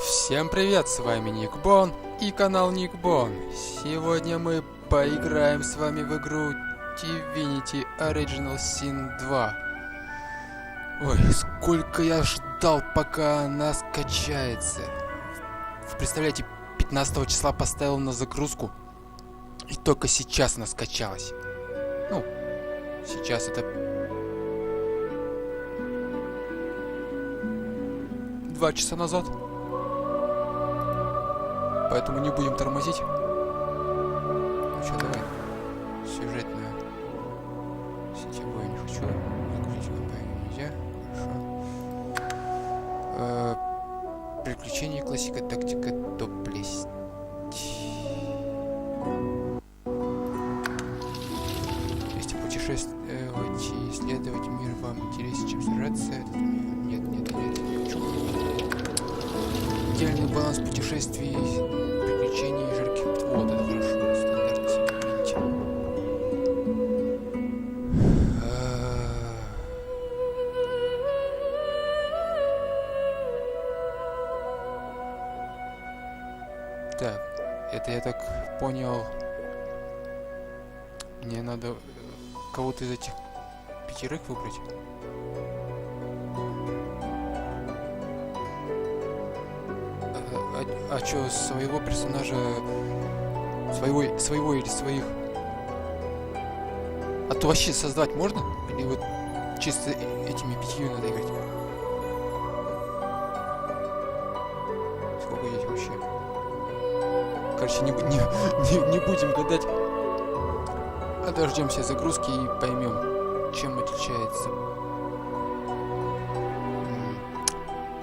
Всем привет, с вами Никбон и канал Никбон. Сегодня мы поиграем с вами в игру Divinity Original Sin 2. Ой, сколько я ждал, пока она скачается. Вы представляете, 15 числа поставил на загрузку, и только сейчас она скачалась. Ну, сейчас это 2 часа назад. Поэтому не будем тормозить. Ну что, давай. Сюжетную. Сетевую не хочу. Загрузить компанию нельзя. Хорошо. Приключения, классика, тактика, доплесть. Если путешествовать и исследовать мир вам интереснее, чем сражаться, нет, не хочу. Идеальный баланс путешествий, приключений и жарких. Вот это хорошо, стандартно себе. Так, это я так понял. Мне надо кого-то из этих 5 выбрать. А чё, своего персонажа, своего или своих? А то вообще создать можно? Или вот чисто этими 5 надо играть? Сколько есть вообще? Короче, не будем гадать. А дождемся загрузки и поймем, чем отличается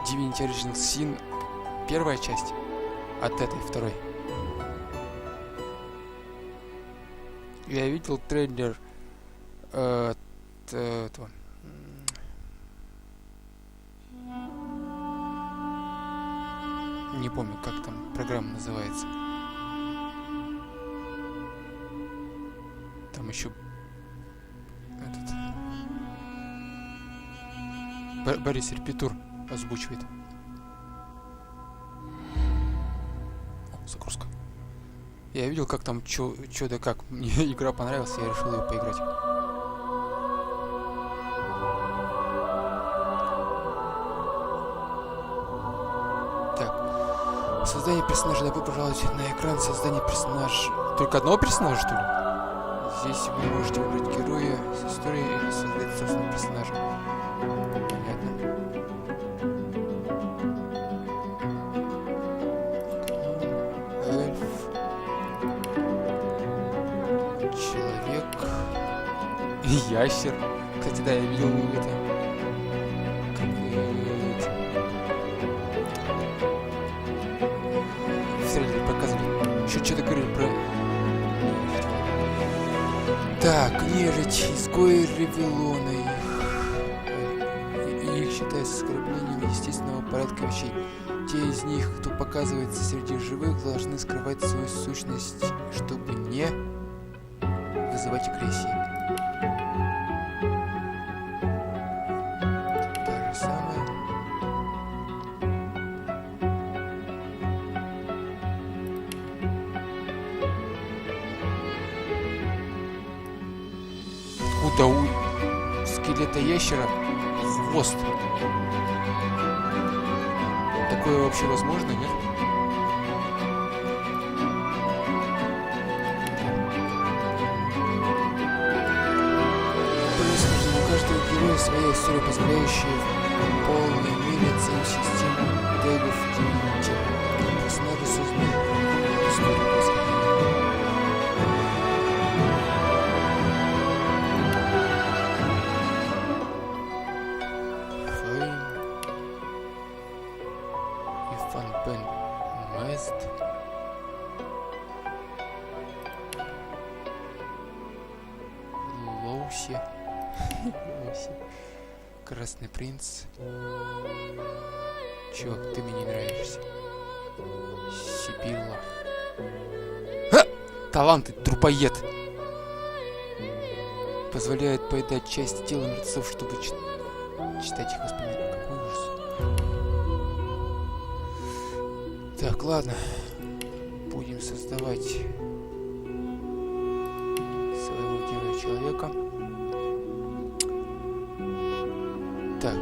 Divinity Original Sin первая часть от этой второй. Я видел трейлер этого. Не помню, как там программа называется. Там еще этот Борис Репетур озвучивает. Загрузка. Я видел, как там чё да как. Мне игра понравилась, я решил ее поиграть. Так. Создание персонажа. Добро пожаловать на экран. Создание персонажа. Только одного персонажа, что ли? Здесь вы можете выбрать героя с историей или создать собственного персонажа. Понятно. Ящер. Кстати, да, я видел это. Как в трейлере показывали. Что-то говорили про... Так, нежить, изгои Ревелона их считается оскорблением естественного порядка вещей. Те из них, кто показывается среди живых, должны скрывать свою сущность, чтобы не вызывать агрессии. Да у скелета ящера хвост. Такое вообще возможно, нет? Происхождение у каждого героя своя история, позволяющая в полной мере оценить систему тегов Divinity. Персонажи созданы историю. Лоуси. Красный принц. Чувак, ты мне не нравишься. Сибилла. Таланты, трупоед. Позволяет поедать части тела мертвецов, чтобы читать их воспоминания. Какой ужас. Так, ладно. Будем создавать своего героя-человека. Так.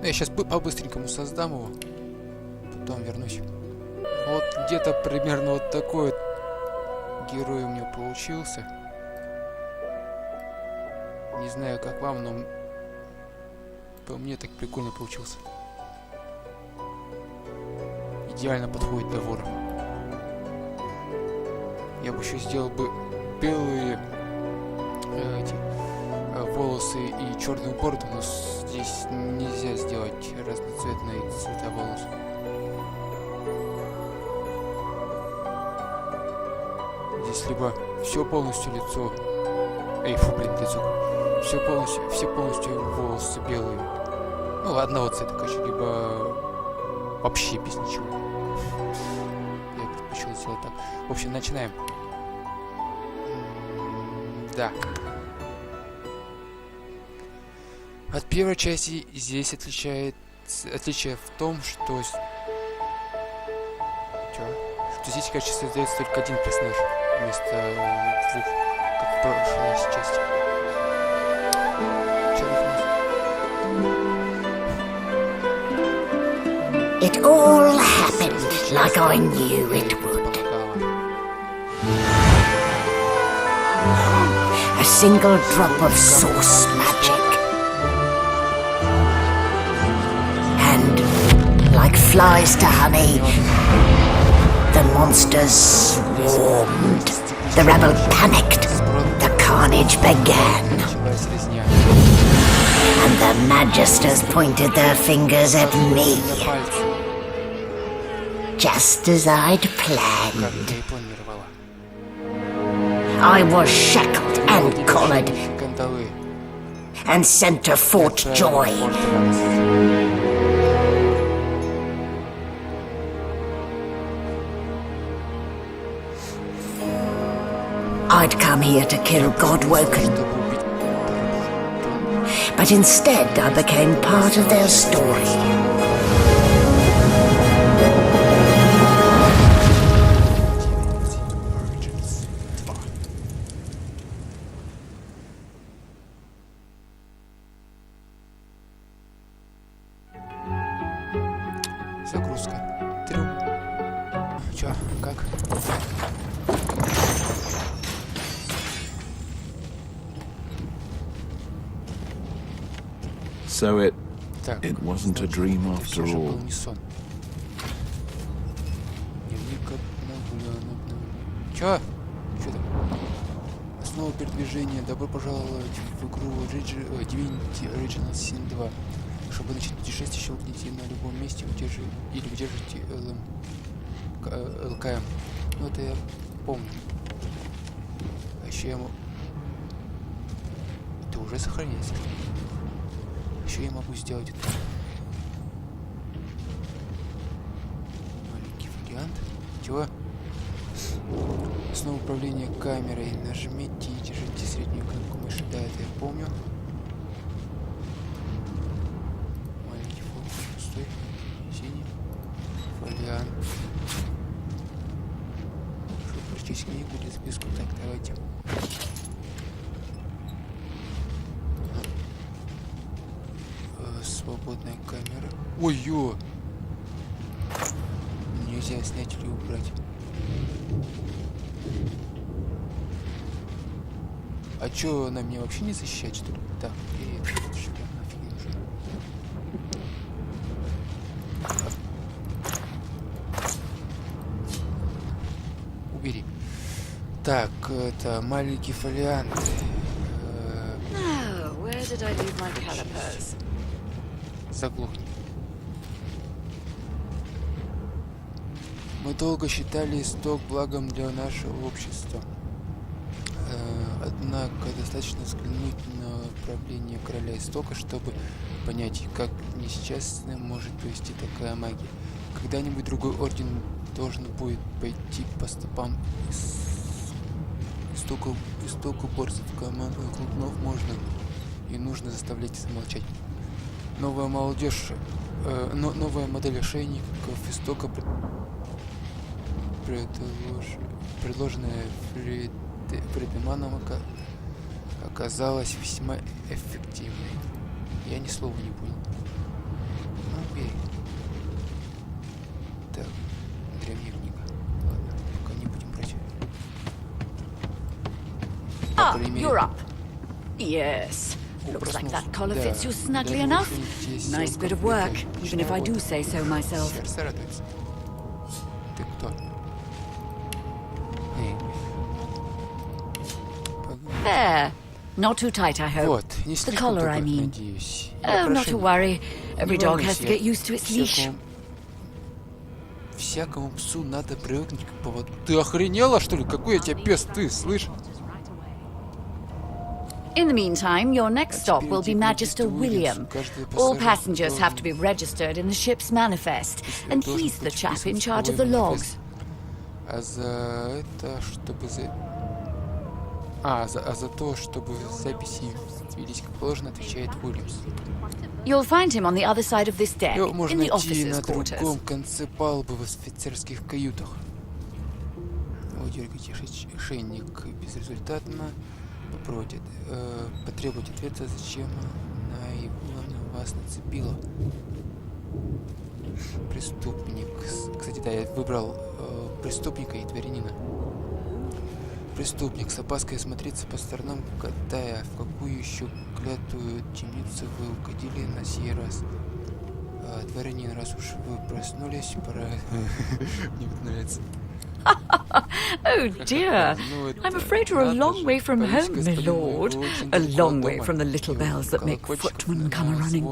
Ну, я сейчас по-быстренькому создам его. Потом вернусь. Вот где-то примерно вот такой вот герой у меня получился. Не знаю, как вам, но по мне так прикольно получился. Идеально подходит для вора. Я бы еще сделал бы белые волосы и черную бороду, но здесь нельзя сделать разноцветные цвета волос. Здесь либо все полностью лицо, лицо, все полностью волосы белые, ну одного цвета, короче, либо вообще без ничего. Я предпочел сделать так. В общем, начинаем. Да. От первой части здесь отличие в том, что здесь, короче, создается только один персонаж вместо двух, как в прошлой части. It all happened like I knew it would. A single drop of source magic. And, like flies to honey, the monsters swarmed. The rebel panicked. The carnage began. And the magisters pointed their fingers at me. Just as I'd planned. I was shackled and collared and sent to Fort Joy. I'd come here to kill Godwoken, but instead I became part of their story. Загрузка. Трюм. Чё, как? So it Так, wasn't a dream after всё же all. был не сон. Дневник обновлен. Чё? Чё там? Основа передвижения. Добро пожаловать в игру Divinity Original Sin 2. Чтобы начать путешествие, щелкните на любом месте или удержите ЛКМ. Ну это я помню. А еще я могу... Это уже сохраняется. Еще я могу сделать это. Маленький вариант. Чего? Основа управления камерой. Нажмите и держите среднюю кнопку мыши. Да, это я помню. Маленький фокус. Пустой. Синий. Фолиант. Чтобы прочесть книгу или записку. Так, давайте. Свободная камера. Ой-ё! Нельзя снять или убрать. А чё, она меня вообще не защищает, что ли? Так, привет. Что нафиг нужно? Убери. Так, это маленький фолиант. Where did I leave my calipers? Заглохни. Мы долго считали исток благом для нашего общества. Однако достаточно взглянуть на правление короля истока, чтобы понять, как несчастным может привести такая магия. Когда-нибудь другой орден должен будет пойти по стопам истоку борцев. Команду клубнов можно и нужно заставлять замолчать. Новая молодежь, новая модель ошейников истока, предложенная Фридманом, оказалась весьма эффективной. Я ни слова не понял. Окей. Так, древняя книга. Ладно, пока не будем брать. Ah, you're up. Yes. Looks like that collar fits you snugly enough. Nice bit of work, even if I do say so myself. Сердце радуется. Ты кто? Эй. There. Not too tight, I hope. Вот, не The слишком collar, I туго, mean. надеюсь. Oh, not to worry. Every dog has to get used to its leash. Всякому псу надо привыкнуть к поводу. Ты охренела, что ли? Какой я тебе пес, ты, слышь? In the meantime, your next stop will be Magister William. All passengers have to be registered in the ship's manifest, and he's the chap in charge of the logs. А за это, чтобы за то, чтобы записи велись как положено, отвечает Уильямс. You'll find him on the other side of this deck, Его in можно the найти officers' на quarters. другом конце палубы в офицерских каютах. Удергайте ошейник безрезультатно. Потребовать ответа, зачем она его на вас нацепила. Преступник. Кстати, да, я выбрал преступника и дворянина. Преступник с опаской осмотрится по сторонам, гадая, в какую еще клятую темницу вы угодили на сей раз. Дворянин, раз уж вы проснулись, пора... Мне вот нравится. Oh dear, I'm afraid you're a long way from home, my lord. A long way from the little bells that make footmen come a-running.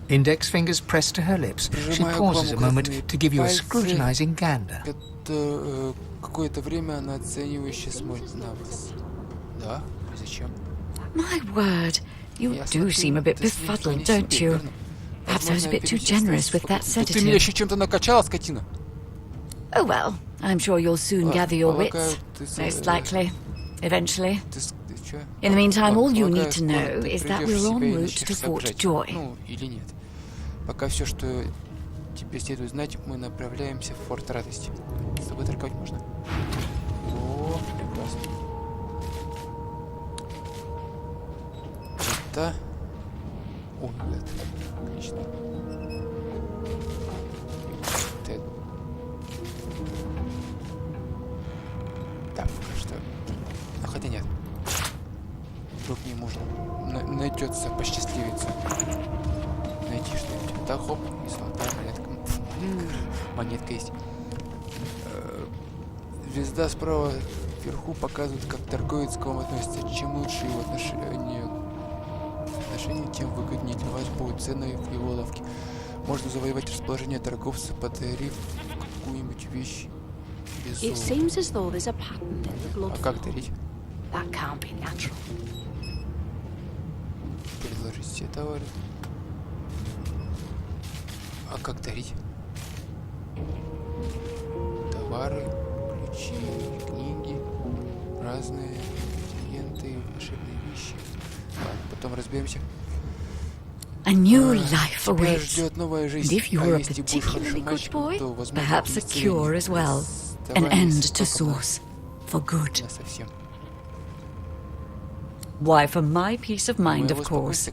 Index fingers pressed to her lips. She pauses a moment to give you a scrutinizing gander. Какое-то время она оценивающе смотрит на вас. Да? Зачем? My word, you do seem a bit befuddled, don't you? Perhaps I was a bit too generous with that Ты меня sedative. еще чем-то накачала, скотина? Oh well, I'm sure you'll soon gather your wits. Most likely. Eventually. In the meantime, all you need to know is that we're en route to Fort Joy. Ну, или нет. Пока все, что тебе следует знать, мы направляемся в Форт Радости. С тобой торговать можно. О, прекрасно. Это... О, нет. Отлично. Да, пока что. Ну, хотя нет. Вдруг мне можно найдется, посчастливится. Найти что-нибудь. Да, хоп, и золотая монетка. Монетка есть. Звезда справа вверху показывает, как торговец к вам относится. Чем лучше его отношение, тем выгоднее для вас будет цены в его лавке. Можно завоевать расположение торговца, подарив какую-нибудь вещь без золота. А как дарить? Предложить все товары. А как дарить? Товары, ключи, книги, разные ингредиенты, волшебные вещи. Ладно, потом разберемся. A new life Тебя awaits. ждет новая жизнь. And if you А were a если будешь particularly хорошим good мальчиком, boy, то, возможно, perhaps a убийца cure as well. An end to source. For good. Совсем. Why, for my peace of mind, of course.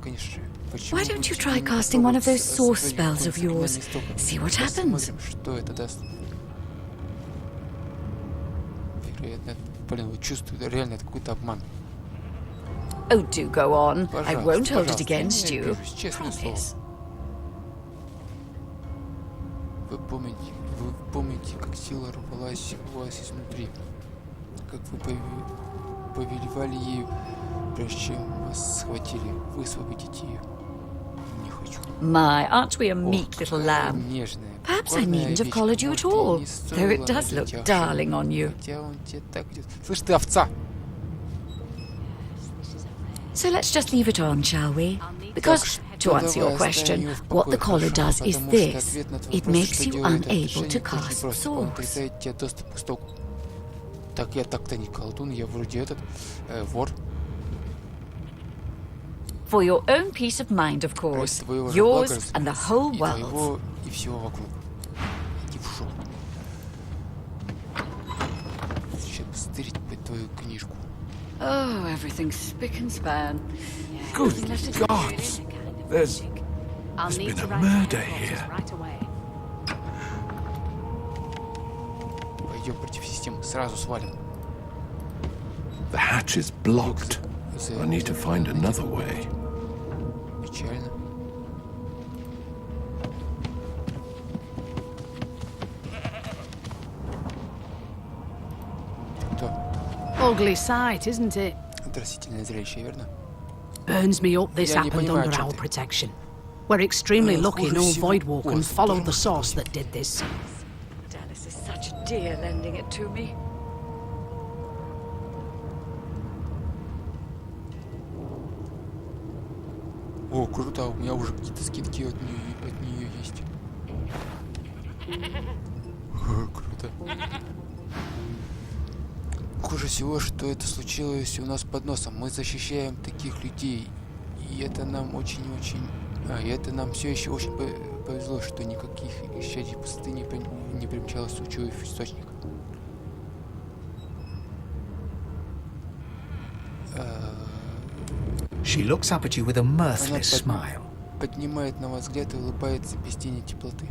Why don't you try casting one of those source spells of yours? See what happens. Что это даст? Вероятно, блин, вот чувствую, реально это какой-то обман. Oh, do go on. I won't hold it Пожалуйста, against я не you. обижусь, честное слово. Promise. Вы помните, как сила рвалась у вас изнутри, как вы повелевали ею, прежде чем вас схватили, высвободите ее. Не хочу. My, aren't we a meek little lamb? Нежная. Perhaps I needn't have collared you at all, though it does look darling on you. Хотя он тебе так идет. Слышь, ты овца! So let's just leave it on, shall we? Because, to answer your question, what the collar does is this. It makes you unable to cast swords. Тебе доступ к истоку. Так, я так-то не колдун, я вроде этот, вор. For your own peace of mind, of Ради course. твоего же блага, Yours and the whole и world. твоего, и всего вокруг. Иди в шоу. Сейчас стырить по твою книжку. Oh, everything's spick and span. Good gods! There's been a murder here. Пойдем против системы, сразу свалим. The hatch is blocked. I need to find another way. Печально. Кто? Ugly sight, isn't it? Отвратительное зрелище, верно? Burns me up this Я не happened понимаю, under о чём our ты. protection. We're extremely lucky Хуже no всего- Voidwalker О, followed the здорово. source that did this. Dallas is such a dear lending it to me. О, круто, у меня уже какие-то скидки от нее есть. Круто. Хуже всего, что это случилось у нас под носом. Мы защищаем таких людей. И это нам очень-очень... и это нам все еще очень повезло, что никаких исчадий пустоты не примчалось, учуяв источник. She looks up at you with a mirthless smile. Поднимает на вас взгляд и улыбается без тени теплоты.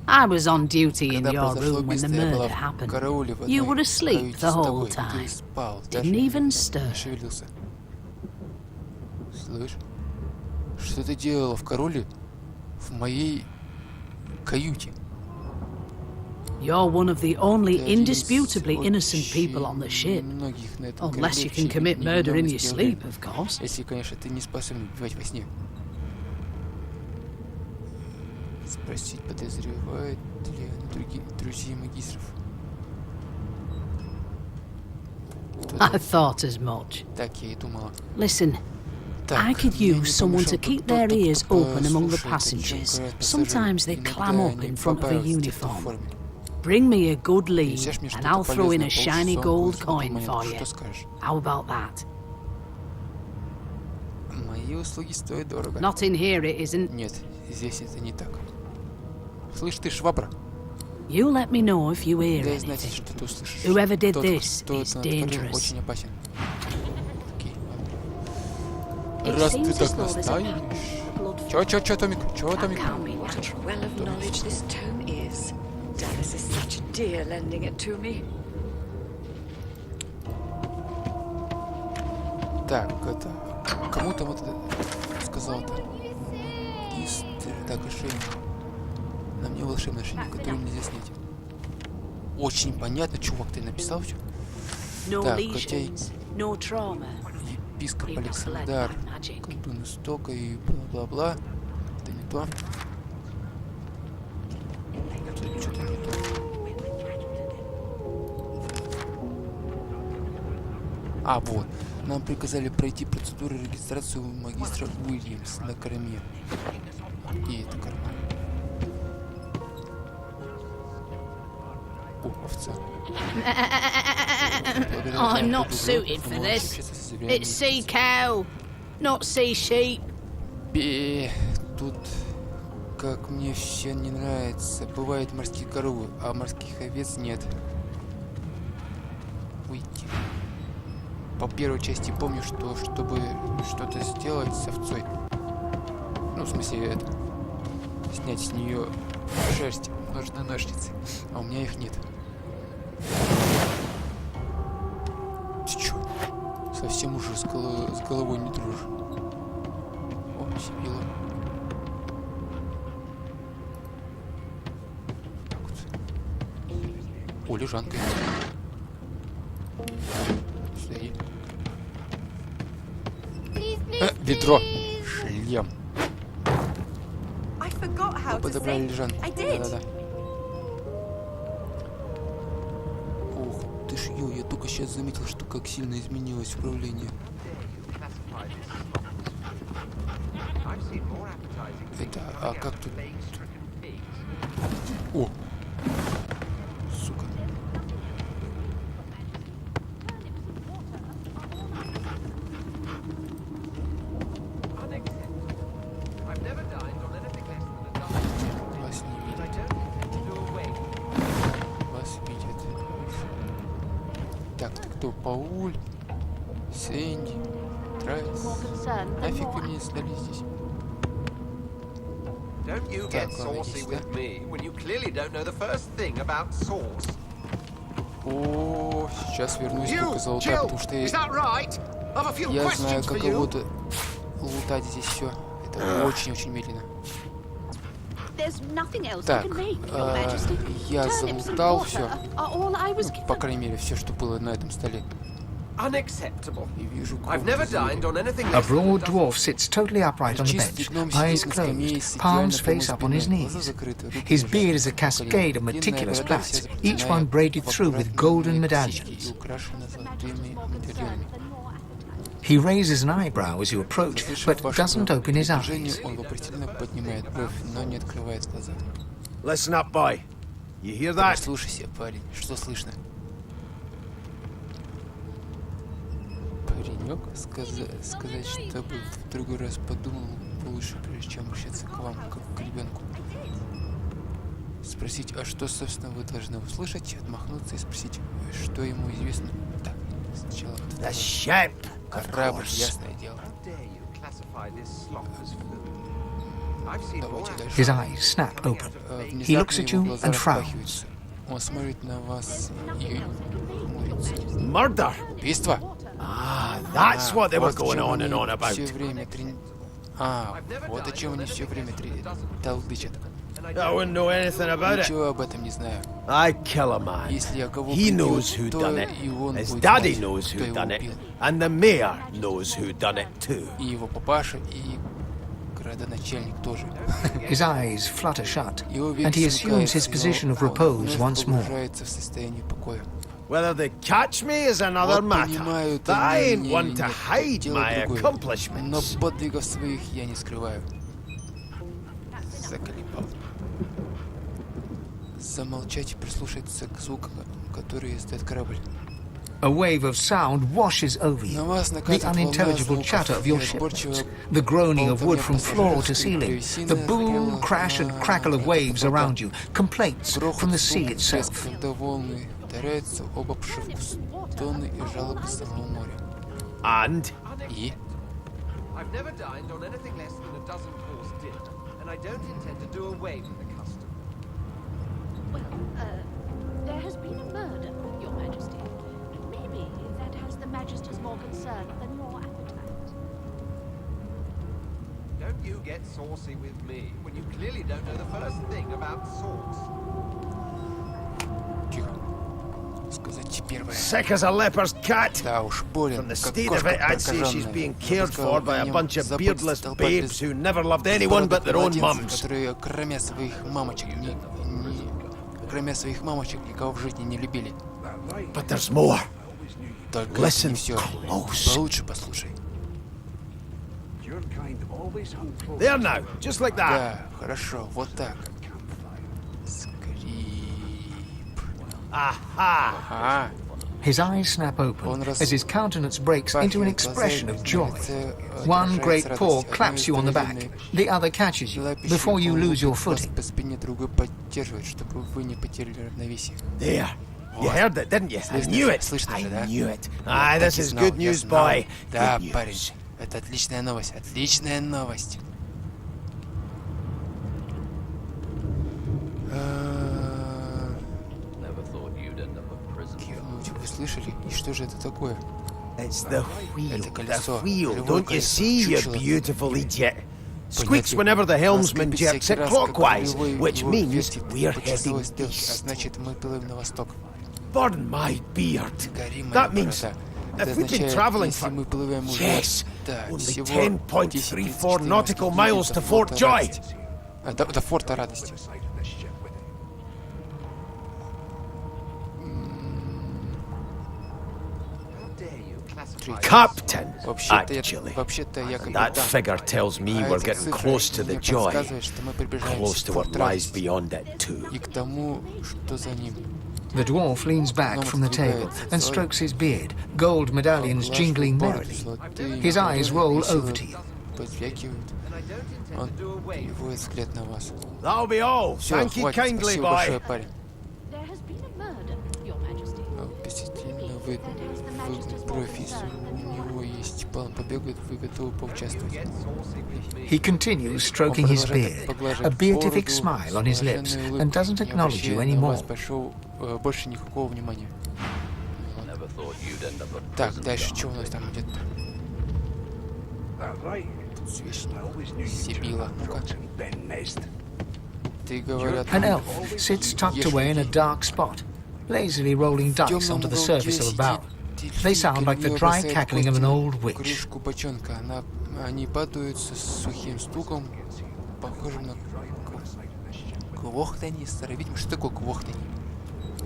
I was on duty in Когда your произошло room when the убийство, я была murder в happened. карауле в You одной were asleep каюте the с whole тобой. Ты time. спал, Didn't даже even не stir. шевелился. Слышь, что ты делала в карауле в моей каюте? You're one of the only Ты один из indisputably innocent очень people on the ship. многих на этом Unless you корабле, can чьи commit murder in your невиновности sleep, являют. of course. Если, конечно, ты не способен убивать во сне. Спросить, подозревают ли другие друзья магистров. I thought as much. Так я и думала. Listen, Так, I could мне не use someone to помешал бы keep their кто-то, ears кто open among the послушает, о чем passengers. говорят Sometimes they пассажиры. clam Иногда up они in front of a побаиваются тех, кто в uniform. форме. Bring me a good lead, Нельзя ж мне and что-то I'll throw in полезное, a shiny полчасовку, gold сколько coin монет. for you. Что скажешь? How about that? Мои услуги стоят дорого. Not in here, it isn't. Нет, здесь это не так. Слышь ты, швабра, You let me know if you hear дай знать, anything. если что ты услышишь. Whoever did Тот, this кто is это натворил, dangerous. очень опасен. Окей, It ладно. Раз ты seems as так though there's a настаиваешь... Чё, Томик? Чё, Томик? Tell me what a well of knowledge this tome is. Dallas is such a dear lending it to me. Так, это... Кому там это сказал-то? Так, ошейник. На мне волшебный ошейник, который нельзя снять. Очень понятно, чувак, ты написал все? No Так, хотя lesions, no trauma. епископ We must let Александр, my magic. колдун истока и бла-бла-бла. Это не то. Что-то не то. А, вот. Нам приказали пройти процедуру регистрации у магистра Уильямс на корме. И это корма. О, овца. I'm not suited for this. It's sea cow, not sea sheep. Тут, как мне все не нравится, бывают морские коровы, а морских овец нет. Уйти. По первой части помню, что чтобы что-то сделать с овцой, ну, в смысле, это, снять с нее шерсть, нужны ножницы, а у меня их нет. Ты чё? Совсем уже с головой не дружишь. О, сибила. Так вот. О, лежанка. Смотри. Ведро. Шлем. Мы подобрали лежанку. Да-да-да. Ух ты ж, я только сейчас заметил, что как сильно изменилось управление. Это, а как тут? О! Сука. Пауль, Сэнди, Трайс. Нафиг вы мне сдали здесь? Так, ладно, здесь, да? О, сейчас вернусь только за лута, потому что я знаю, как кого-то лутать здесь все. Это очень-очень медленно. Так, я залутал все. Ну, по крайней мере, все, что было на этом столе. И вижу A broad dwarf sits totally upright on the bench, eyes closed, palms face up on his knees. His beard is a cascade of meticulous plaits, each one braided through with golden medallions. He raises an eyebrow as you approach, but doesn't open his eyes. Listen up, boy. You hear that? Слушайся, парень, что слышно? Паренек, сказать, чтобы в другой раз подумал лучше, прежде чем обращаться к вам, как к ребенку. Спросить, а что, собственно, вы должны услышать, отмахнуться и спросить, что ему известно. Так, сначала... Корабль, ясное дело. His eyes snap open. He looks at you and frowns. Он смотрит на вас и хмурится. Murder! Убийство? That's what they were going on and on about. Вот о чем они все время толдычат. I wouldn't know anything about it. Ничего об этом не знаю. I kill a man. Если я кого He прибью, knows who то done it. и он His будет daddy знать, knows кто who его done it. убил. And the mayor knows who done it too. И его папаша, и градоначальник тоже. His eyes flutter shut, Его веки and he assumes his смыкаются, position of но он repose вновь once more. погружается в состояние покоя. Whether they catch me is another Вот matter. понимают But I они ain't меня one или to нет, hide дело my другое. accomplishments. Но подвигов своих я не скрываю. Заколебал. Замолчать и прислушаться к звукам, которые издает корабль. A wave of sound washes over you. На вас The накатит волна unintelligible звуков, chatter of your неразборчивого shipmates, the groaning of wood from болтания floor to ceiling, the boom, crash and crackle of waves around you, complaints from the sea itself. Когда волны ударяются об обшивку, стоны и жалобы самого моря. And И? I've never dined on anything less than a dozen course dinner, and I don't intend to do away with the custom. Well, there has been a murder, Your Majesty. Maybe that has the Majesty's more concern than your appetite. Don't you get saucy with me when you clearly don't know the first thing about sauce. Тихо. Сказать первое. sick as a leper's cat. Да уж, болен, From the как state of кошка it, I'd say she's прокаженная. being Я бы cared сказал, for by a о нем bunch of заботится beardless толпа babes who never loved anyone but their own mums. Которые, кроме своих мамочек, кроме своих мамочек, никого в жизни не любили. But there's more. Только Listen не все. close. Получше послушай. There now, just like that. Да, хорошо, вот так. Скрип. Aha. Ага. His eyes snap open as his countenance breaks into an expression of joy. One great paw claps you on the back, the other catches you before you lose your footing. По спине другой поддерживает, чтобы вы не потеряли равновесие. There. You heard it, didn't you? I knew it. Слышно I же, да? knew it. Я This так и is знал, good я news, знал. boy. Да, Good парень, news. это отличная новость, отличная новость. Кивнуть, вы слышали? И что же это такое? It's the wheel. Это колесо. The wheel. Рулевое Don't you колесо. see, you Чучело. beautiful idiot? Squeaks Понятие. whenever the helmsman Скрипит jerks всякий it раз, как clockwise, рулевой which его means вертит we're по heading часовой стрелке, а east. значит, мы плывем на восток. Burn my beard. Гори моя That means борода. if Это we've been означает, traveling если for мы плывем уже, yes, да, only всего 10.34 10,34 nautical miles to Fort форта Joy. Радости. До форта Радости. Captain, Вообще-то actually. я That капитан. figure tells me А we're эта getting цифра close to the мне Joy, подсказывает, что мы приближаемся close к to what форту lies Радости. beyond it too. И к тому, что за ним. The dwarf leans back from the table and strokes his beard, gold medallions jingling merrily. His eyes roll over to you. Позвякивают. Он переводит взгляд на вас. That'll be all. Все, Thank you хватит, kindly, спасибо большое, boy. парень. There has been a murder, Your Majesty. Действительно, профи. У него есть план побега, вы готовы поучаствовать. He continues stroking his beard, a beatific smile on his lips, and doesn't acknowledge you anymore. Больше никакого внимания. Так, дальше что у нас там идет? Сибила, ну-ка. Ты говорят... An elf sits tucked away in a dark spot, lazily rolling dice onto the surface of a barrel. They sound like the dry cackling of an old witch. Крышку бочонка. Они падают с сухим стуком, похожим на квохтанье. Старовидимо. Что такое квохтанье?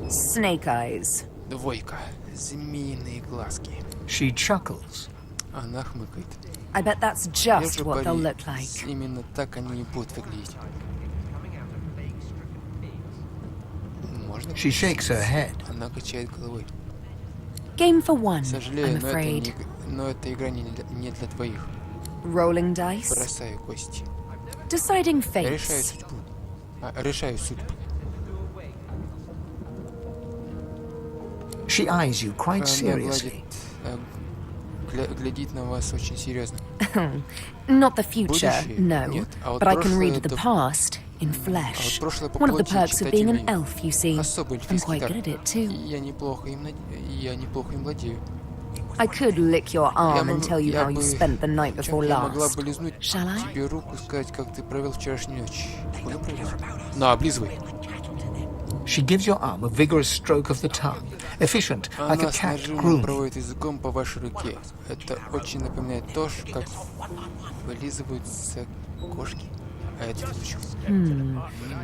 Snake eyes. Двойка. Змеиные глазки. She chuckles. Она хмыкает. I bet that's just what they'll look like. Именно так они и будут выглядеть. Можно? She shakes her head. Она качает головой. Game for one, Сожалею, I'm afraid. но эта игра не для твоих. Rolling dice. Бросаю кости. Deciding Решаю fates. судьбу. Решаю судьбу. She eyes you quite seriously. Глядит на вас очень серьезно. Not the future, Будущее? no. Нет. А вот But I can прошлое read the это- past in А вот flesh. прошлое по One of the плоти perks of читать being an умею. elf, you see. Особый I'm эльфийский quite дар. good at it too. Я неплохо им владею. I could lick your arm and tell you я how you бы- spent the night before Я могла last. бы лизнуть Shall I? тебе руку, сказать, как ты провел вчерашнюю ночь. Буду провел? На, облизывай. She gives your arm a vigorous stroke of the tongue, efficient, like a Она с cat нажимом grooming. проводит языком по вашей руке. Это очень напоминает то, как вылизываются кошки. А это почему?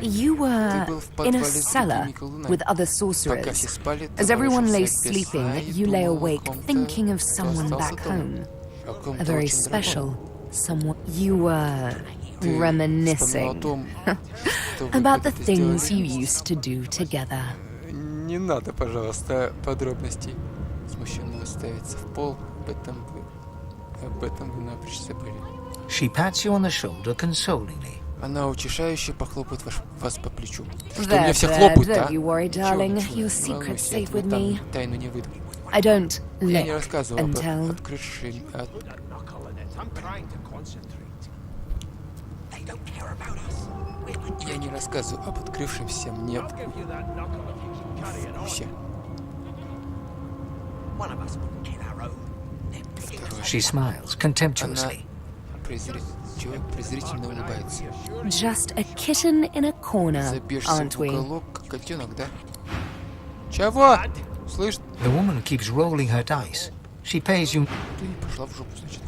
You were Ты был в in подвале a с cellar другими колдунами. with other Пока все sorcerers. спали, ты As everyone lay ворочался без sleeping, сна и you lay думал о awake, ком-то, thinking of кто someone остался back дома. home. О ком-то A very очень дорогом. special someone. You were Ты вспоминал о reminiscing том, что вы about the когда-то things сделали you вместе. used to do together. Не надо, пожалуйста, подробностей. Смущенно уставиться в пол. Об этом вы напрочь забыли. She pats you on the shoulder consolingly. Она утешающе похлопает вас по плечу. Что There, мне все there, хлопают, don't а? you worry, Ничего, darling. ничего, Your не secret's волнуйся, я safe твою with me. тайну не выдам. I don't Я не lick рассказывал об until открывшем... Я не рассказываю об открывшемся мне вкусе. She smiles contemptuously. Презрительно улыбается. just a kitten in a corner, Забьешься aren't в we? уголок, как котенок, да? Чего? Слышь, The woman keeps rolling her dice. She pays you. ты пошла в жопу, значит.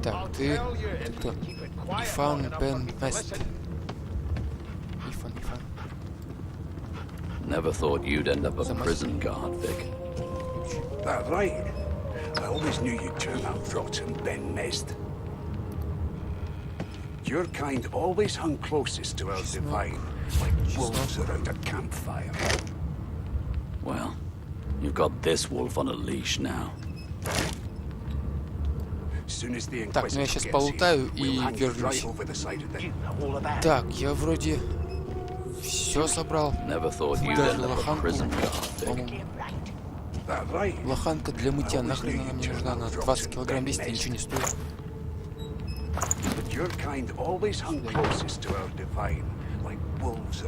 Так, ты кто? Ифан Бен Мест. Ифан. Never thought you'd end up a prison guard, Vic. That right? I always knew you'd turn out rotten, Ben Mest. Your kind always hung closest to our divine, like wolves around a campfire. Well, you've got this wolf on a leash now. Так, ну я сейчас полутаю и вернусь. Так, я вроде все собрал. Даже лоханку, по-моему. Лоханка для мытья, нахрен она мне нужна? Она 20 килограмм весит и ничего не стоит.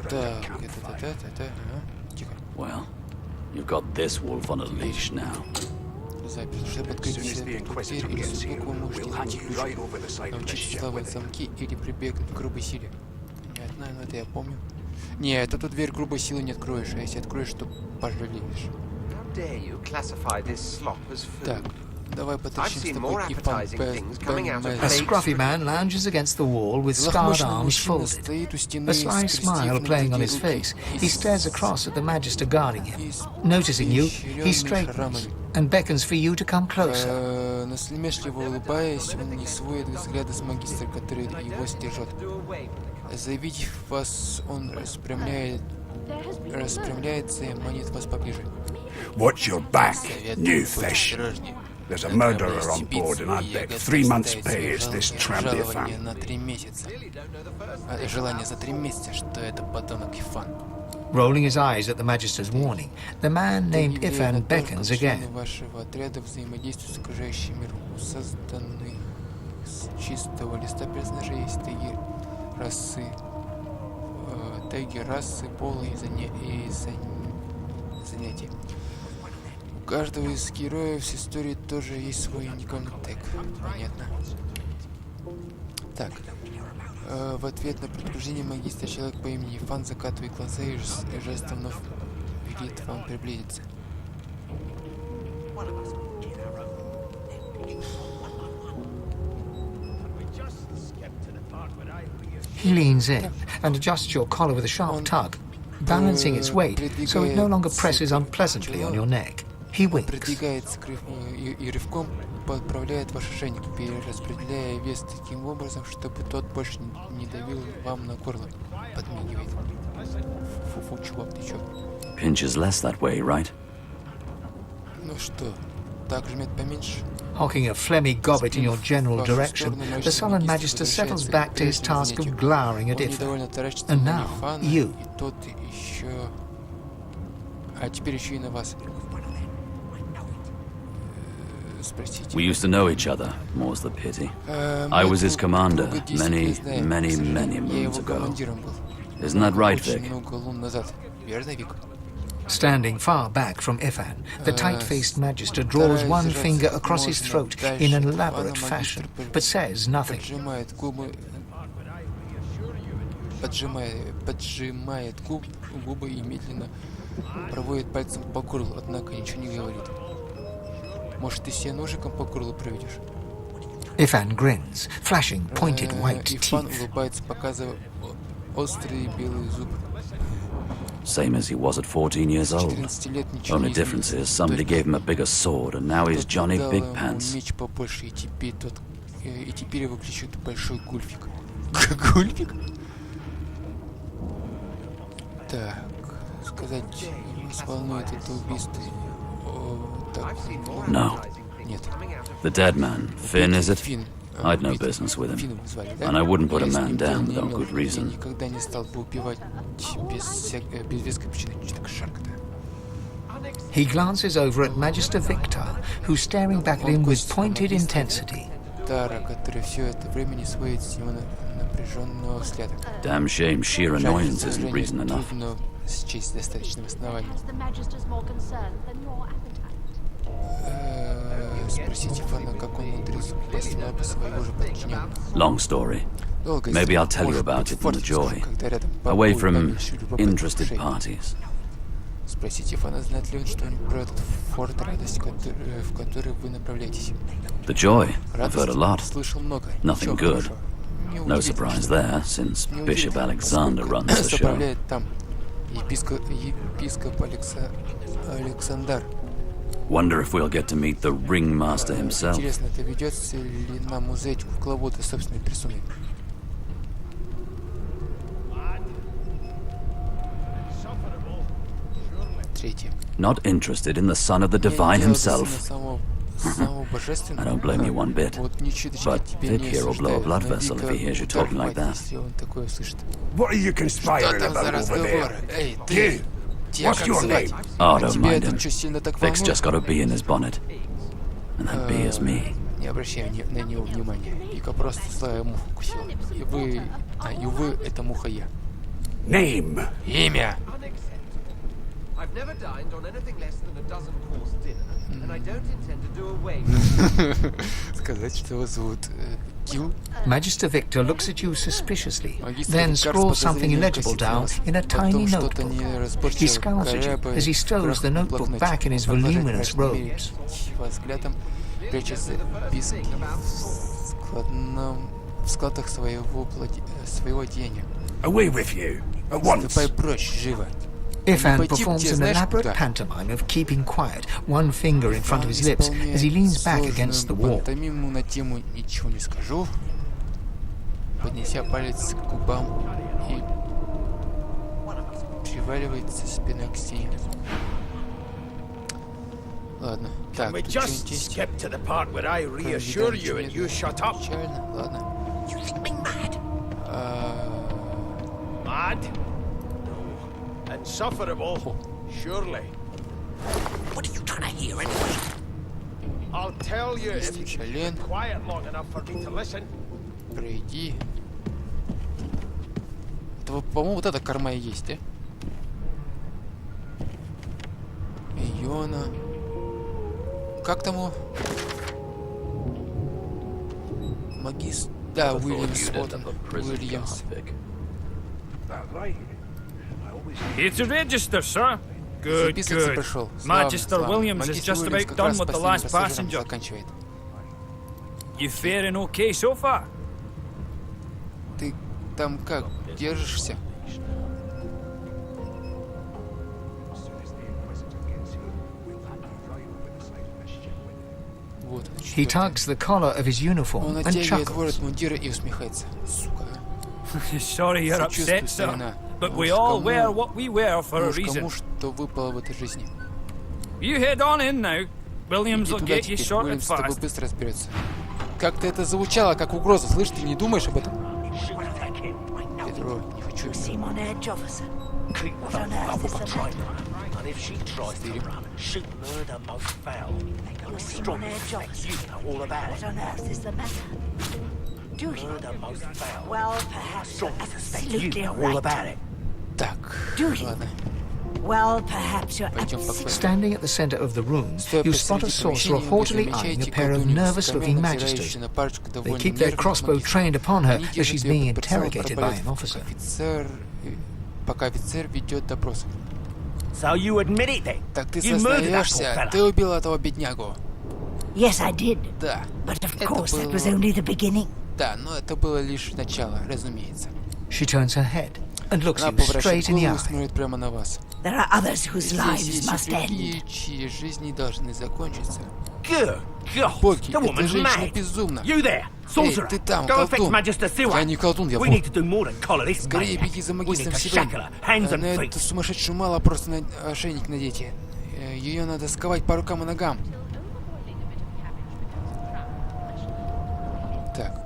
Так, это, тихо. Well, you've got this wolf on a leash now. Запись. Чтобы открыть дверь или сундук, вы можете найти ключ, научиться взламывать замки или прибегнуть к грубой силе. Понятно, но это я помню. Нет, эту дверь грубой силы не откроешь, а если откроешь, то пожалеешь. Так, давай потащим с тобой и пан A scruffy man lounges against the wall with scarred arms folded. A sly smile playing on his face, he stares across at the Magister guarding him. Noticing you, he straightens and beckons for you to come closer. Насмешливо улыбаясь, он не сводит взгляда с магистра, который его стережет. Завидев вас, он распрямляется и манит вас поближе. Watch your back, new fish. There's a murderer on board, and I bet 3 months' pay is this tramp Жалование на 3 месяца. Желание за 3 месяца, что это подонок Ифан. Rolling his eyes at the Magister's warning, the man named Ifan beckons again. Вашего отряда взаимодействуют с окружающим миром. У созданных с чистого листа персонажей есть теги расы, пола и занятия. У каждого из героев с истории тоже есть свой уникальный тег. Понятно. Так. В ответ на предупреждение магистра человек по имени Фан закатывает глаза и жестом вновь велит вам приблизиться. He leans in and adjusts your collar with a sharp tug, balancing its weight so it no longer presses unpleasantly on your neck. He winks. Продвигается и рывком подправляет ваш ошейник, перераспределяя вес таким образом, чтобы тот больше не давил вам на горло. Подмигивает. Фу-фу, чувак, ты чё? Pinches less that way, right? Ну что, так жмет поменьше? Hocking a phlegmy gobbet in your general direction, the sullen Magister settles back to his task of glowering at Ifan. And now, you. А теперь еще и на вас. We used to know each other, more's the pity. I was his commander many moons ago. Isn't that right, Vic? Standing far back from Ifan, the tight-faced Magister draws one finger across his throat in an elaborate fashion, but says nothing. Поджимает губы и медленно проводит пальцем по горлу, однако ничего не говорит. Может, ты себе ножиком по горлу проведешь? Ifan grins, flashing pointed white teeth. Ифан улыбается, показывая острые белые зубы. Same as he was at 14 years old. Only difference is somebody gave him a bigger sword, and now he's Johnny Big Pants. Меч побольше, и теперь его кричат большой гульфик. Гульфик? Так, сказать, вас волнует это убийство. No. The dead man, Finn, is it? I'd no business with him. And I wouldn't put a man down without good reason. Никогда не стал бы убивать без веской причины. Так шаг-то. He glances over at Magister Victor, who's staring back at him with pointed intensity. Тара, который все это время не сводит с него напряженного взгляда. Damn shame sheer annoyance isn't reason enough. Трудно счесть достаточным основанием. Спросите Фана, как он умудрился послать своего же подчиненного. Long story. Maybe I'll tell you about it in the joy. Away from interested parties. Спросите Фана, знает ли он что-нибудь про этот форт радости, в который вы направляетесь. The joy. I've heard a lot. Слышал много. Nothing good. No surprise there, since Bishop Alexander runs the show. Заправляет там епископ Александр. Wonder if we'll get to meet the ringmaster himself. Интересно, это ведется ли на музей кукловода собственной персоной? Третье. Not interested in the son of the divine himself. I don't blame you one bit. But Vic here will blow a blood vessel if he hears you talking like that. What are you conspiring about over there? You! What's your name? Oh, don't mind him. Vic's just got a bee in his bonnet. And that bee is me. Не обращай на него внимания. Вика просто злая муха укусила. И вы, это муха я. Name. Имя. I've never dined on anything less than a dozen-course dinner, and I don't intend to do away with it. Сказать, что его зовут Кил. Magister Victor looks at you suspiciously, then scrawls something illegible down in a tiny notebook. He scowls at you as he stows the notebook back in his voluminous robes. Взглядом прячется писки в складах своего одеяния. Away with you, at once. Ступай прочь, живо. Ifan performs an elaborate pantomime of keeping quiet, one finger in front of his lips, as he leans back against the wall. Пантомиму на тему «Ничего не скажу», поднеся палец к губам и приваливается спиной к стене. Ладно. Так, we just skip to the part where I reassure you and you shut up? Ладно. You think me mad? Mad? No. And Insufferable, surely. What are you trying to hear anyway? I'll tell you if you Член. keep quiet long enough for me to listen. Пройди. Это, по-моему, вот эта корма и есть, да? Иона. Как тому? Магистр. Да, Уильямс. Вот он. Уильямс. It's a register, sir. Good, Записываться good. пришел. Magister Williams is Магистр just Уильямс about как done раз with the последним last пассажиром passenger. заканчивает. You faring okay so far? Ты там как, держишься? Вот. He tugs the collar of his uniform Он and оттягивает chuckles. ворот мундира и усмехается. Сука. Sorry you're Сочувствую, upset, старина. sir. But Ну we уж all кому- wear what we wear for ну a уж reason. кому что выпало в этой жизни. You head on in now. Williams Иди will туда get you теперь, sorted Уильямс с тобой fast. быстро разберется. Как-то это звучало, как угроза. Слышь, ты не думаешь об этом? Петро, не хочу. Seem on edge, officer. What on earth is the matter? And if she tries to run, shoot her the most foul. You seem on edge, officer. You know all about What it. on earth is the matter? Do you? Her the most foul. Well, perhaps you're absolutely You know all right. about it. Так, Do you? ладно. Well, perhaps you're Пойдем absolutely... по Standing at the center of the room, Стоя you spot a посреди sorcerer помещения, вы haughtily eyeing a замечаете pair of колдунью, nervous-looking высокомерно magisters. взирающую на парочку They довольно keep their нервных crossbow магистров. trained upon her Они as держат she's ее being под прицелом interrogated by an арбалетов, officer. пока офицер ведет допрос. So you admit it then? Так ты You murdered that poor сознаешься, fella. ты убил этого беднягу. Yes, I did. Да. But of Это course, that was было- only the beginning. Да, но это было лишь начало, разумеется. She turns her head and looks Она you поворачивает straight in the голову и eye. смотрит прямо на вас. There are others whose Здесь lives есть must другие, end. чьи жизни должны закончиться. Good God, Боги, the эта woman's женщина mad. безумна. You there, Эй, sorcerer. ты там, Go and fetch колдун. Magister Seward. Я не колдун, я We вор. need to do more than collar this Скорее maniac. беги за We need магистром to Севен. shackle her, hands На and эту feet. сумасшедшую мало просто ошейник надеть. Ее надо сковать по рукам и ногам. Так.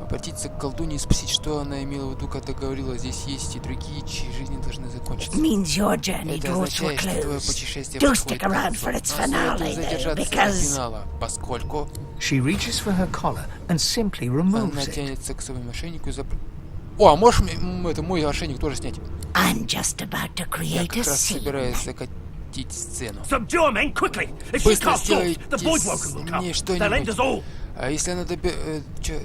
Обратиться к колдуне и спросить, что она имела в виду, когда говорила, здесь есть и другие, чьи жизни должны закончиться. It means your journey Это draws to a означает, что твое close. путешествие Do подходит stick к around концу. for its Но советую finale, though, задержаться до because... финала, поскольку She reaches for her collar and simply она removes it. тянется к своему ошейнику и О, а можешь это мой ошейник тоже снять? I'm just about to Я create как a раз scene. собираюсь закатить сцену. Subdue her men quickly. If she Быстро can't talk, сделайте the boys welcome will мне come. They'll end us что-нибудь. all. А если она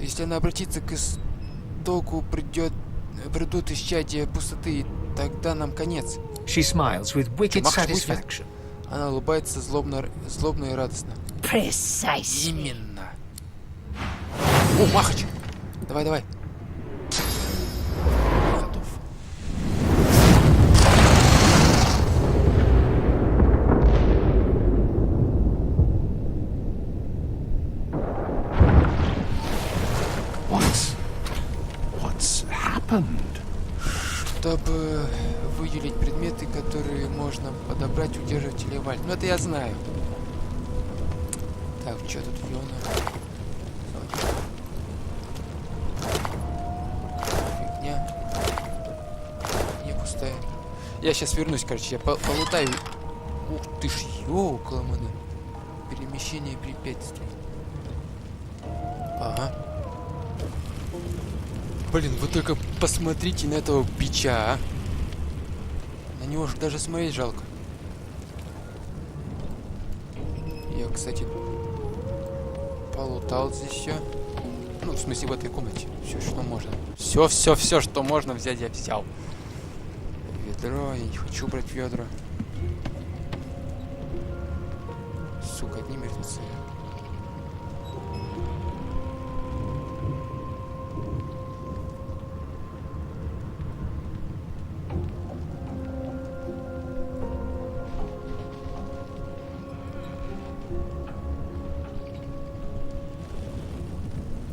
если она обратится к истоку, придут исчадия пустоты, тогда нам конец. She smiles with wicked Махаешь будет? satisfaction. Она улыбается злобно и радостно. Precisely. Именно. О, Махач! Давай, давай. Готов. What's happened? Чтобы выделить предметы, которые можно подобрать, удерживать или валить. Ну это я знаю. Так, что тут Фиона? Фигня. Не пустая. Я сейчас вернусь, короче, я полутаю. Ух ты ж, ёкаламаны. Перемещение препятствий. Ага. Блин, вы только посмотрите на этого бича, а. На него же даже смотреть жалко. Я, кстати, полутал здесь все. Ну, в смысле, в этой комнате. Все, что можно. Все, что можно взять, я взял. Ведро, я не хочу брать ведра. Сука, одни мертвецы.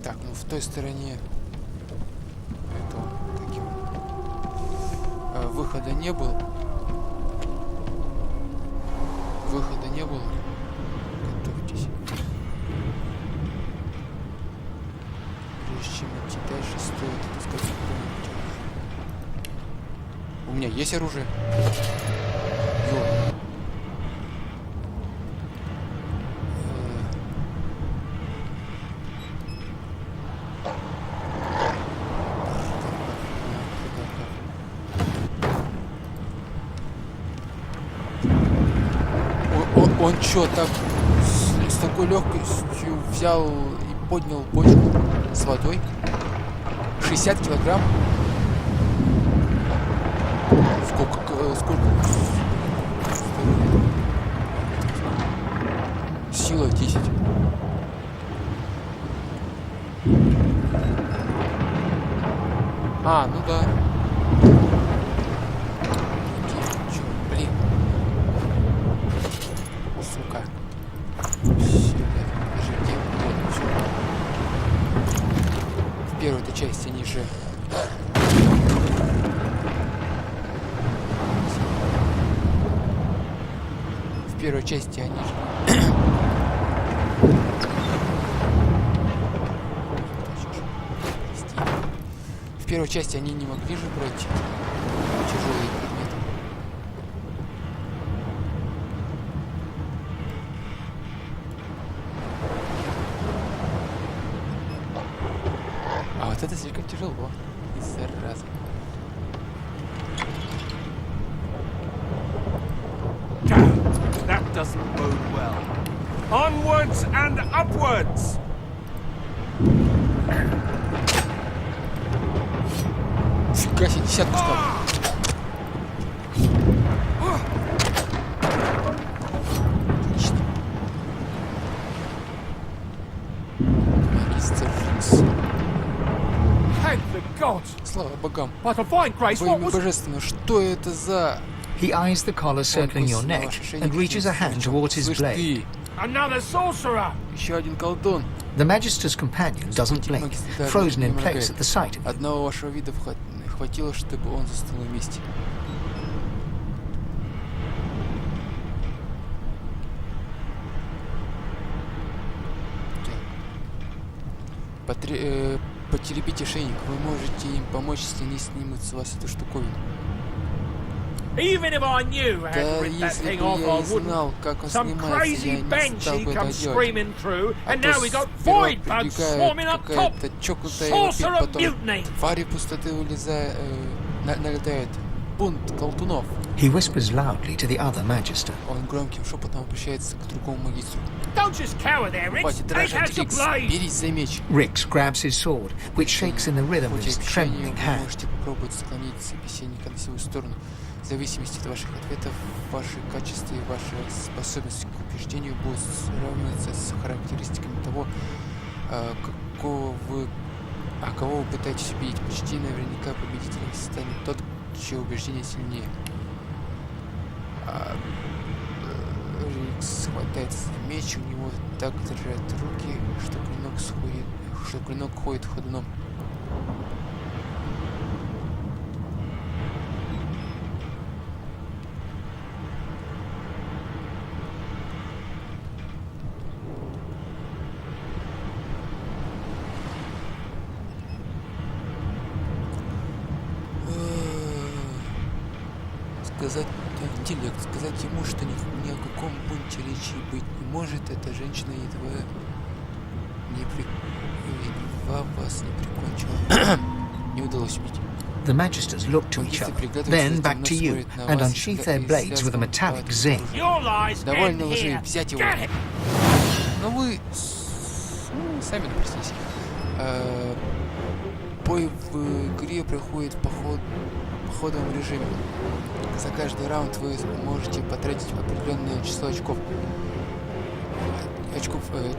Так, ну в той стороне это, как его, выхода не было. Выхода не было. Готовьтесь. Прежде чем идти дальше, стоит отыскать какое-нибудь оружие. У меня есть оружие. Йо. Он чё, так с такой легкостью взял и поднял бочку с водой? 60 килограмм? Сколько? Сила 10. А, ну да. Чё, блин. Сука. В первой-то части они же... В первой части они же... В первой части они не могли же брать тяжелые предметы. А вот это слишком тяжело. Зараза. That doesn't bode well. Onwards and upwards! Фига себе, десятку стал. Отлично. Магистр Рикс. Слава богам. Во имя божественного, что это за... He eyes the collar circling your neck and reaches a hand towards his blade. Another sorcerer! Еще один колдун. The Magister's companion doesn't blink, frozen in place at the sight of him. Одного вашего вида хватило, чтобы он застыл на месте. Потеребите ошейник, вы можете им помочь, если они снимут с вас эту штуковину. Even if I knew how to Да rip that если thing бы off, я I и знал, как он Some снимается, я crazy не banshee стал бы это comes делать. screaming through, А and то now we got сперва void bugs прибегает swarming up top. какая-то чокнутая его пить, Sorcerer потом mutiny. твари пустоты налетают. Бунт колдунов. He whispers loudly to the other Magister. Он громким шепотом обращается к другому магистру. Don't just cower there, Rix. Хватит Take out дрожать, the Рикс, blade. берись за меч. Rix grabs his sword, which shakes in the rhythm of В his ходе общения trembling вы hand. можете попробовать склонить собеседника на свою сторону. В зависимости от ваших ответов, ваши качества и ваши способности к убеждению будут сравниваться с характеристиками того, кого вы пытаетесь убедить. Почти наверняка победителем станет тот, чье убеждение сильнее. Рикс хватается за меч, у него так дрожат руки, что клинок ходит ходуном. Сказать интеллект, сказать ему, что ни о каком бунте речи быть не может, эта женщина едва вас не прикончила. Не удалось убить. The Magisters look to each other, then back to you, and unsheath their blades with a metallic zing. Довольно лжи, взять его. Но вы сами напросились. Бой в игре проходит в походовом режиме. За каждый раунд вы можете потратить определенное число очков.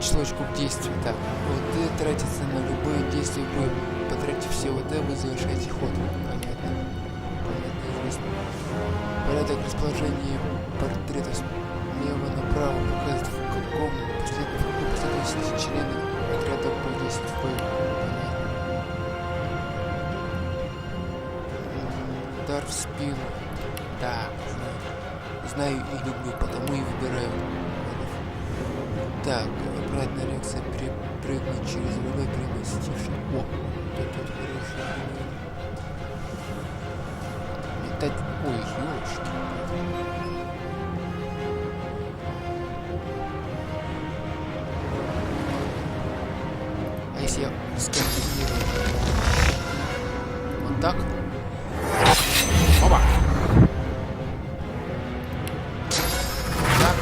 Число очков действий. Так, ОД тратится на любое действие. Вы потратите все ОД, вы завершаете ход. Понятно, известно. Порядок расположения портретов слева направо показывает, в каком последовательности члены отряда будут действовать в бою. Удар в спину. Да, знаю и люблю, потому и выбираю. Так, обратная реакция перепрыгнуть через врага, переместивший. О, тут хороший. Да, ой, ёшки. А если я скомбинирую? Вот так? Опа! Так.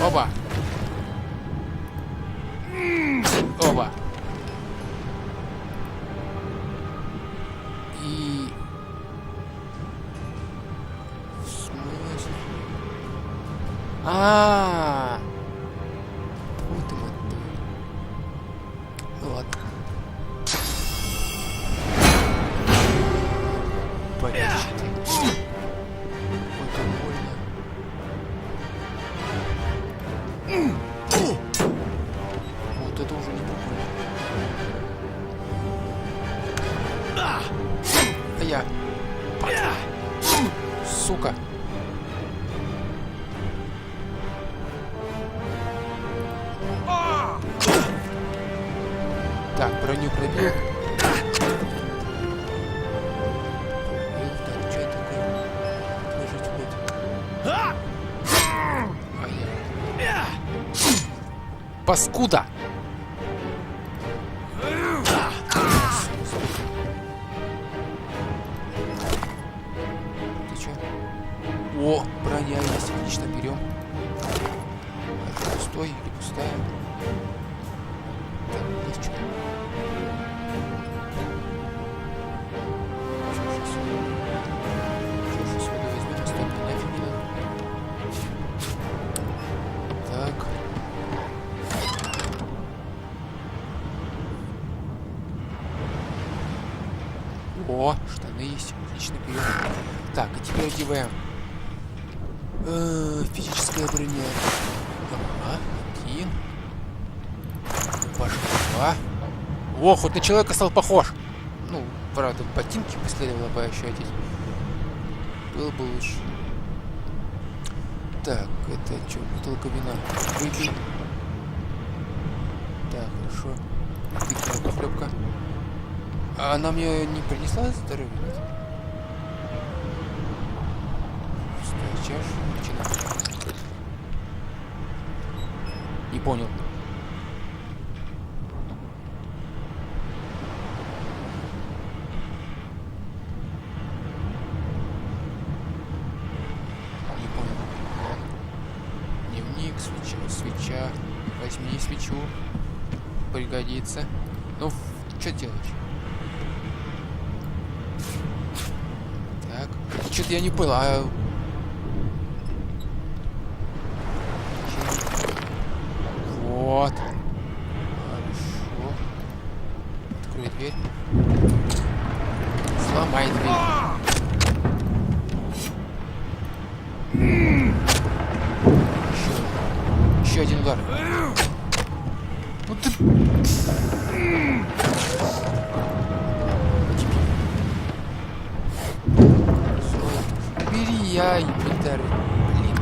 Оба. Оба. И... В смысле? Вот и вот. Ну ладно. Почти. Ой, как больно. Вот это уже не прикольно. А я. Сука. Так, броню пробил. Так, что это такое? Отложить будет. А я. Паскуда! Ты чё? О, броня есть, отлично, берем. Это пустой или пустая? Так, есть что? Сейчас сюда возьмем, остальное нафиг не надо. Так. О, штаны есть, отлично, берем. Так, и теперь одеваем. Физическая броня. Ага, один. Пошел два. О, хоть на человека стал похож. Ну, правда, ботинки последовало бы еще одеть. Было бы лучше. Так, это что, бутылка вина. Выпей. Так, хорошо. Тыкная похлебка. А она мне не принесла здоровье? Пустая чаша. Не понял. Не понял. Дневник, свеча. Возьми свечу. Пригодится. Ну, что делаешь? Так. Что-то я не понял, а... Вот. Хорошо. Открой дверь. Сломай дверь. Еще один удар. Ну ты... Бери я инвентарь. Блин.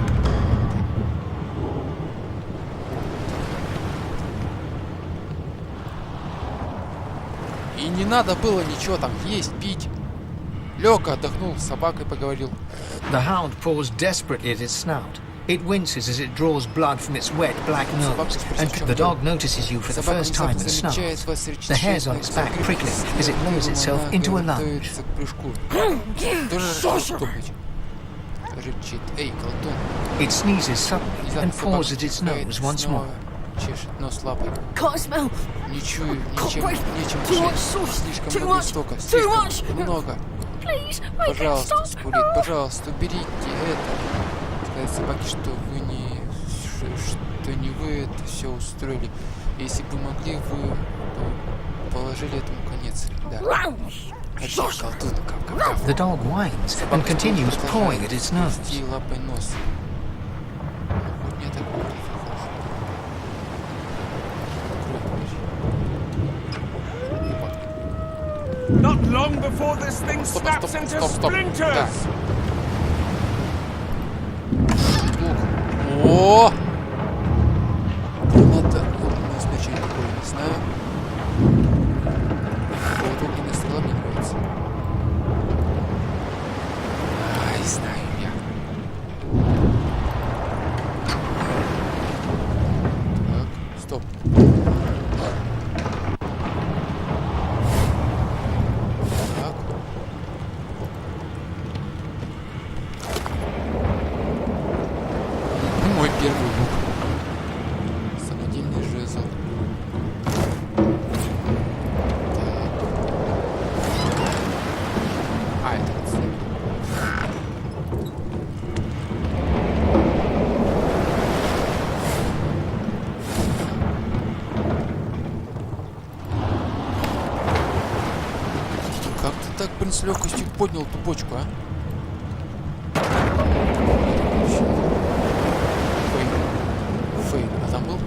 И не надо было ничего там есть, пить. Лег, отдохнул, с собакой поговорил. The hound paws desperately at its snout. It winces as it draws blood from its wet black nose, and the dog notices you for the first time and snarls. The hairs on its back prickling as it lowers itself into a lunge. It sneezes suddenly and paws at its nose once more. Can't smell. Не чую, нечем дышать. Слишком много стока, слишком много. Пожалуйста, Скулит, пожалуйста, уберите это. Сказать собаке, что вы не... Что не вы это все устроили. Если бы могли, вы положили этому конец. Да. The dog whines and continues pawing at its nose. Лапой нос. Вот мне такое. Not long before this thing snaps into splinters. О! знаю. Вот огненная стрела мне нравится. Ай, знаю я. Так, стоп. Так. Мой первый лук. Самодельный жезл. А, это отсюда. Как ты так, блин, с легкостью поднял эту бочку, а? Фейн, а там был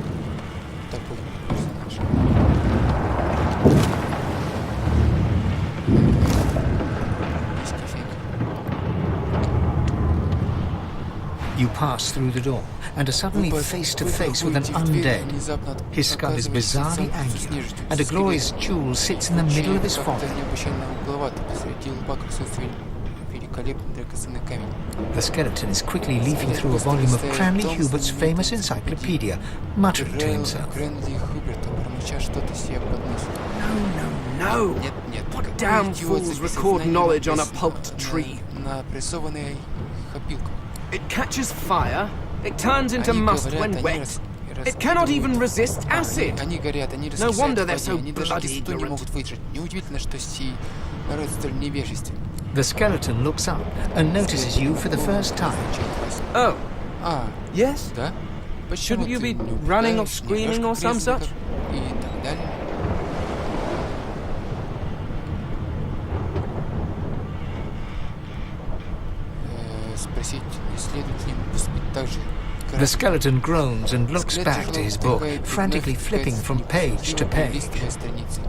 такой персонаж? You pass through the door and are suddenly face to face with an undead. His skull is bizarrely angular, and a glorious jewel sits in the middle of his forehead. The skeleton is quickly leafing through a volume of Cranley Hubert's famous encyclopedia, muttering to himself. No! What damn fools record knowledge on a pulped tree? It catches fire, it turns into must when wet. It cannot even resist acid. No wonder they're so bloody ignorant. The skeleton looks up and notices you for the first time. Oh. Yes? Shouldn't you be running or screaming or some such? The skeleton groans and looks back to his book, frantically flipping from page to page.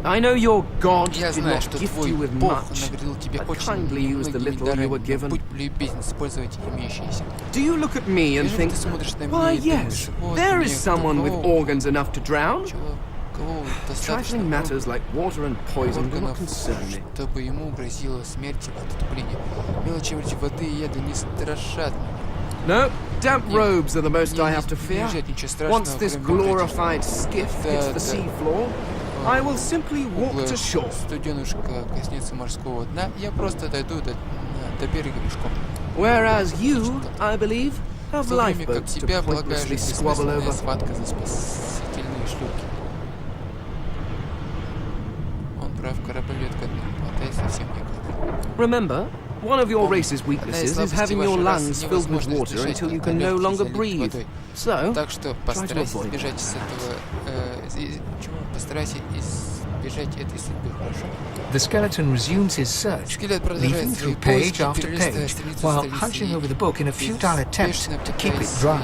I know your God did not gift you with much, but kindly use the little you were given. Do you look at me and think, why yes, there is someone with organs enough to drown? Trifling matters like water and poison do not concern me. No, damp robes are the most I have to fear. Once this glorified skiff hits the sea floor, I will simply walk to shore. Whereas you, I believe, have lifeboats to pointlessly squabble over. Remember, one of your race's weaknesses is having your lungs filled with water until you can no longer breathe. So, try to avoid The skeleton resumes his search, leafing through page after page, while hunching over the book in a futile attempt to keep it dry.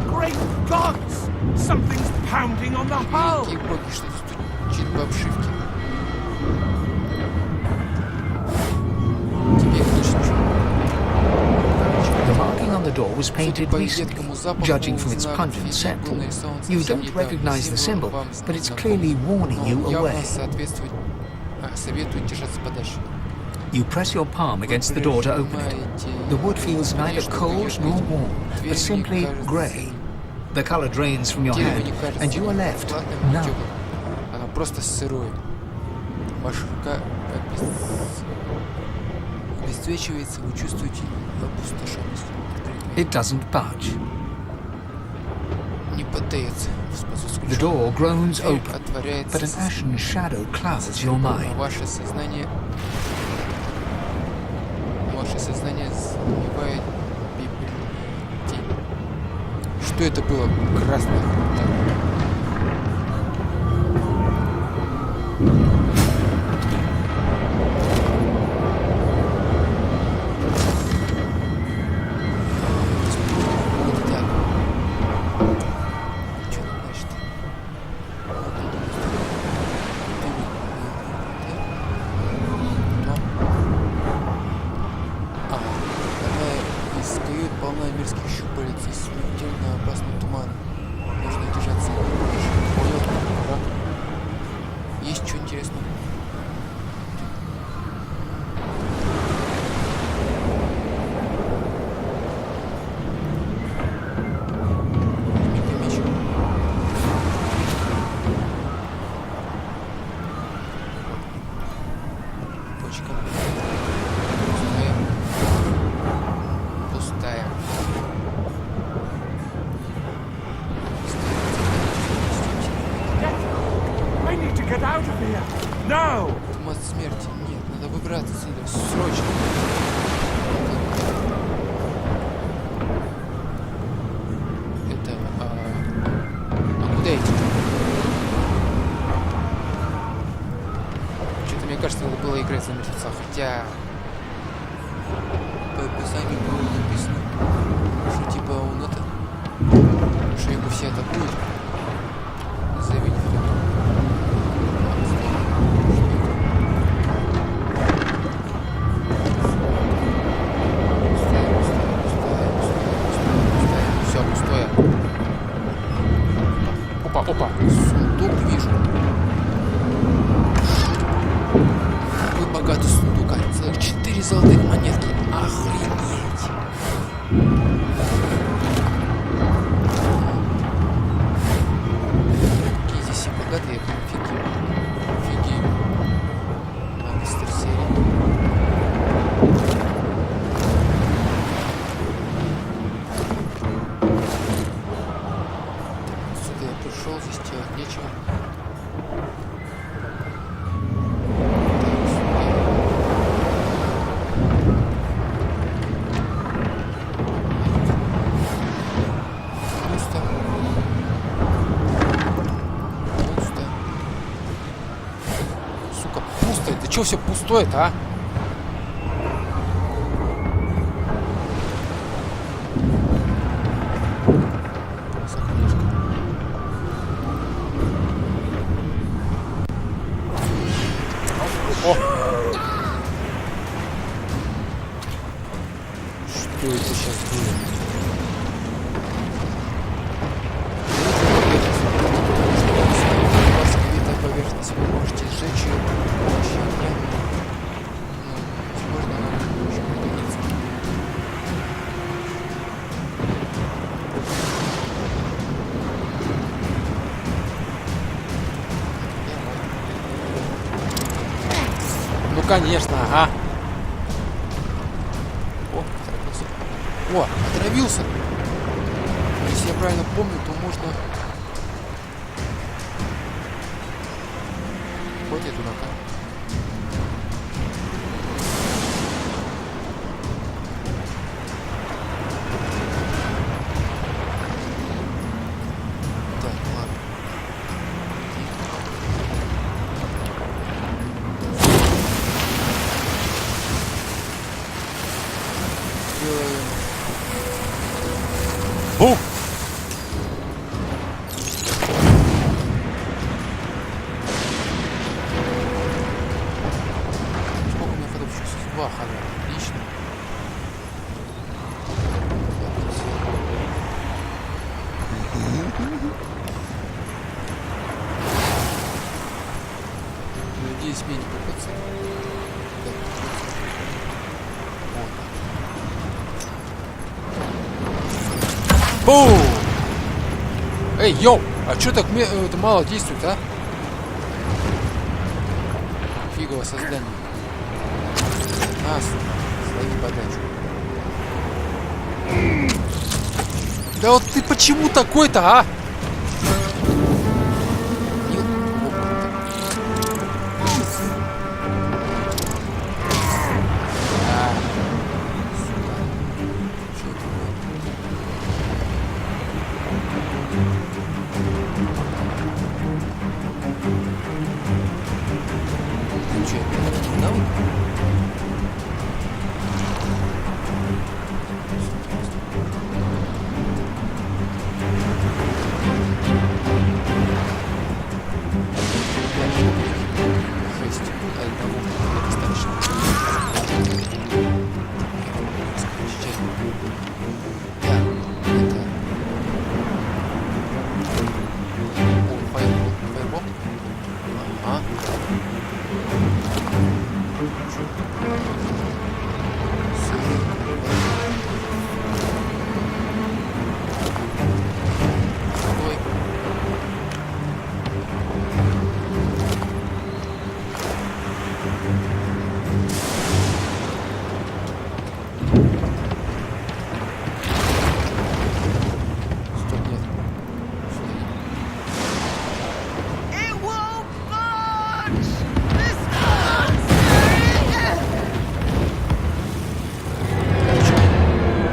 Great gods! Something's pounding on the hull! The marking on the door was painted recently, judging from its pungent scent. You don't recognize the symbol, but it's clearly warning you away. You press your palm against the door to open it. The wood feels neither cold nor warm, but simply grey. The color drains from your hand, and you are left numb. Просто сырое. Ваша рука обесцвечивается, вы чувствуете опустошенность. It doesn't budge. Не поддается. The door groans open, but an ashen shadow clouds your mind. Ваше сознание занимает пепельная тень. Что это было? Красное. Хотя по описанию было написано, что типа он это, что его все атакуют. Завидит. Все, пустое. Опа, опа, сундук вижу. Какой богатый сундук, а целых 4 золотых монетки. Охренеть. Какие здесь все богатые, офигею. Магистр серии. Сюда я пришел, здесь делать нечего. Чё все пустое-то, а? О! Что это сейчас было? Поверхность вы можете сжечь ее. Ну конечно, ага. О, отравился. Если я правильно помню, то можно... Вот я дурака. Так, ладно. Сделаем. Бух! Два хода. Отлично. Надеюсь, мне не попадется. Бум! Эй, йоу! А чё так это мало действует, а? Фигово создание. Слови подачу. Да вот ты почему такой-то, а?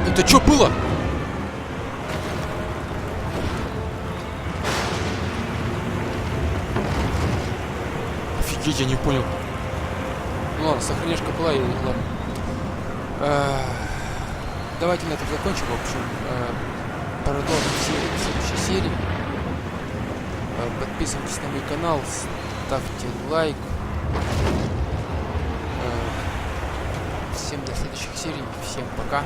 Это что было? Офигеть, я не понял. Ну ладно, сохраняшка была и ладно. Давайте на этом закончим. В общем, продолжим в следующей серии. Подписывайтесь на мой канал, ставьте лайк. Всем до следующих серий. Всем пока.